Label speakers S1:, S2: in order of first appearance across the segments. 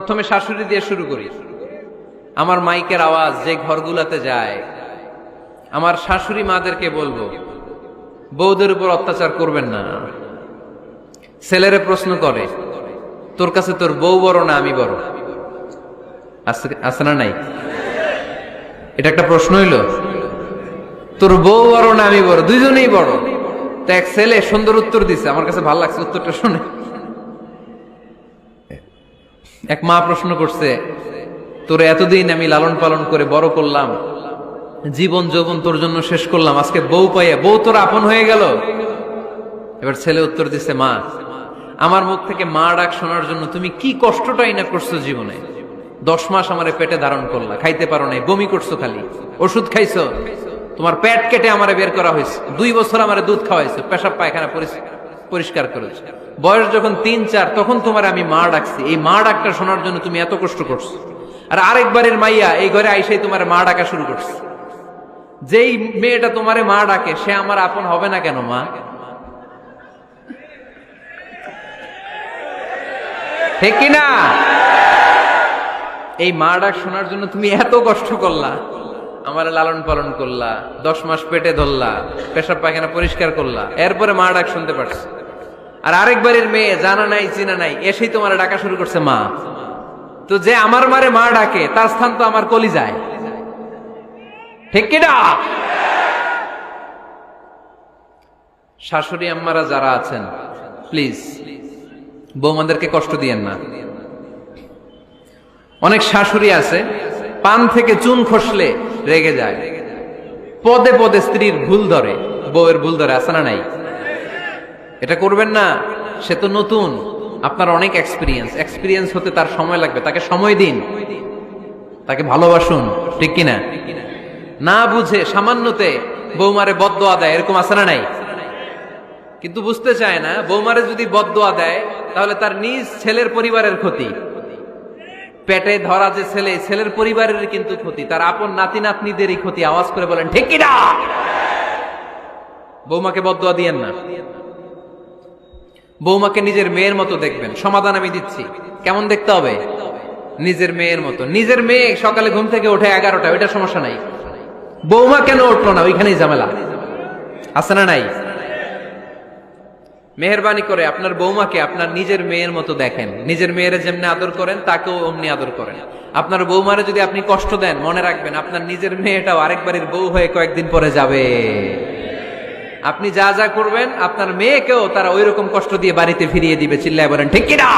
S1: প্রথমে শাশুড়ি দিয়ে শুরু করি। আমার মাইকের আওয়াজ যে ঘরগুলাতে যায়, আমার শাশুড়ি মাদেরকে বলবো, বউদের উপর অত্যাচার করবেন না। ছেলেরে প্রশ্ন করে, তোর কাছে তোর বউ বড় না আমি বড়? আছে না নাই? এটা একটা প্রশ্ন হইল। তোর বউ বড় না আমি বড়? দুইজনেই বড়। তো এক ছেলে সুন্দর উত্তর দিছে, আমার কাছে ভালো লাগছে উত্তরটা শুনে। এক মা প্রশ্ন করছে, তোর এতদিন আমি লালন পালন করে বড় করলাম, জীবন যৌবন তোর জন্য শেষ করলাম, আজকে বউ পাইয়া বউ তোর আপন হয়ে গেল? এবার ছেলে উত্তর দিছে, মা, আমার মুখ থেকে মা ডাক শোনার জন্য তুমি কি কষ্টটাই না করছো জীবনে। 10 মাস আমারে পেটে ধারণ করলা, খাইতে পারো নাই, বমি করছো, খালি ওষুধ খাইছো, তোমার পেট কেটে আমারে বের করা হয়েছে, 2 বছর আমারে দুধ খাওয়াইছো, পেশাব পায়খানা পরিষ্কার করেছো, বয়স যখন 3-4 তখন তোমার আমি মা ডাকছি। এই মা ডাকটা শোনার জন্য তুমি এত কষ্ট করছো, আর আরেকবারের মাইয়া এই ঘরে আইসাই তোমার মা ডাকা শুরু করছে। যেই মেয়েটা তোমারে মা ডাকে সে আমার আপন হবে না কেন মা? ঠিক কিনা? এই মা ডাক শোনার জন্য তুমি এত কষ্ট করলা, আমার লালন পালন করলা, 10 মাস পেটে ধরলা, পেশাব পায়খানা পরিষ্কার করলা, এরপরে মা ডাক শুনতে পারছে। আর আরেকবারের মেয়ে জানা নাই চিনা নাই এসেই তোমার ডাকা শুরু করছে মা। তো যে আমার মারে মা ডাকে তার স্থান তো আমার কলিজায়, ঠিক কিনা? শাশুড়ি আম্মারা যারা আছেন, প্লিজ বৌমাদেরকে কষ্ট দিয়েন না। অনেক শাশুড়ি আছে পান থেকে চুন খসলে রেগে যায়, পদে পদে স্ত্রীর ভুল ধরে, বউয়ের ভুল ধরে, আছে না নাই? এটা করবেন না। সে তো নতুন, আপনার অনেক এক্সপিরিয়েন্স হতে তার সময় লাগবে, তাকে সময় দিন, তাকে ভালোবাসুন, ঠিক কিনা? না বুঝে সামান্যতে বৌমারে বদদোয়া দেয়, এরকম আছে না নাই? কিন্তু বুঝতে চায় না, বৌমারে যদি বদদোয়া দেয় তাহলে তার নিজ ছেলের পরিবারের ক্ষতি, পেটে ধরা যে ছেলে, ছেলের পরিবারের কিন্তু ক্ষতি, তার আপন নাতি নাতনিদেরই ক্ষতি। আওয়াজ করে বলেন ঠিক কিনা? বৌমাকে বদদোয়া দিয়েন না। বৌমাকে নিজের মেয়ের মতো দেখবেন। সমাধান আমি দিচ্ছি, কেমন দেখতে হবে? নিজের মেয়ের মতো। নিজের মেয়ে সকালে ঘুম থেকে ওঠে 11টা, ওইটা সমস্যা নাই। বৌমা কেন উঠলো না, ওইখানেই ঝামেলা, আছে না নাই? মেহেরবানি করে আপনার বৌমাকে আপনার নিজের মেয়ের মতো দেখেন। নিজের মেয়ের যেমনি আদর করেন তাকেও অমনি আদর করেন। আপনার বৌমারে যদি আপনি কষ্ট দেন, মনে রাখবেন আপনার নিজের মেয়েটাও আরেকবারের বউ হয়ে কয়েকদিন পরে যাবে। আপনি যা যা করবেন আপনার মেয়েকেও তারা ওই রকম কষ্ট দিয়ে বাড়িতে ফিরিয়ে দিবে। চিল্লায় বলেন ঠিক কিনা?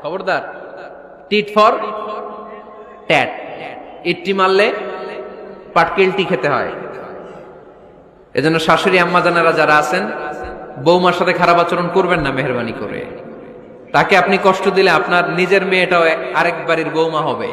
S1: খবরদার, টিট ফর ট্যাট। ইট্টি মারলে পাটকেলটি খেতে হয়। এজন্য শাশুড়ি আম্মা জানারা যারা আছেন, বৌমার সাথে খারাপ আচরণ করবেন না মেহেরবানি করে। তাকে আপনি কষ্ট দিলে আপনার নিজের মেয়েটাও আরেক বাড়ির বৌমা হবে।